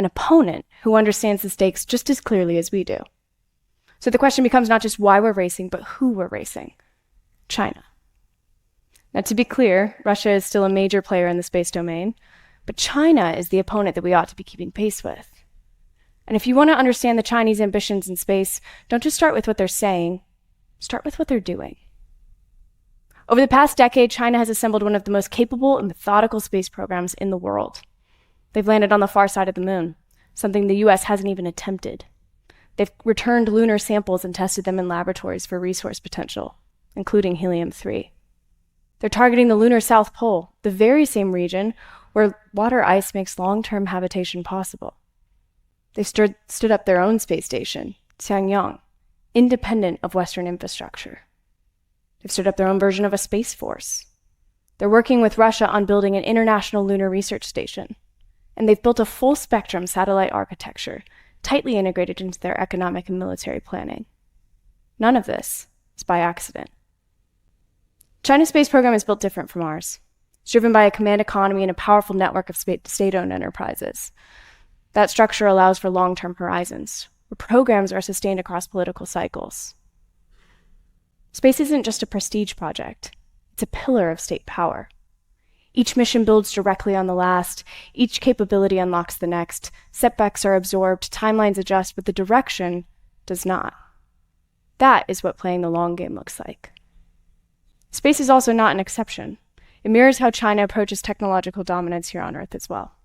an opponent who understands the stakes just as clearly as we do. So the question becomes not just why we're racing, but who we're racing: China. Now, to be clear, Russia is still a major player in the space domain, but China is the opponent that we ought to be keeping pace with. And if you want to understand the Chinese ambitions in space, don't just start with what they're saying, start with what they're doing. Over the past decade, China has assembled one of the most capable and methodical space programs in the world. They've landed on the far side of the moon, something the US hasn't even attempted. They've returned lunar samples and tested them in laboratories for resource potential, including helium-3. They're targeting the lunar South Pole, the very same region where water ice makes long-term habitation possible. They've stood up their own space station, Tianyang, independent of Western infrastructure. They've stood up their own version of a space force. They're working with Russia on building an international lunar research station. And they've built a full-spectrum satellite architecture, tightly integrated into their economic and military planning. None of this is by accident. China's space program is built different from ours. It's driven by a command economy and a powerful network of state-owned enterprises. That structure allows for long-term horizons, where programs are sustained across political cycles. Space isn't just a prestige project. It's a pillar of state power. Each mission builds directly on the last. Each capability unlocks the next. Setbacks are absorbed, timelines adjust, but the direction does not. That is what playing the long game looks like. Space is also not an exception. It mirrors how China approaches technological dominance here on Earth as well.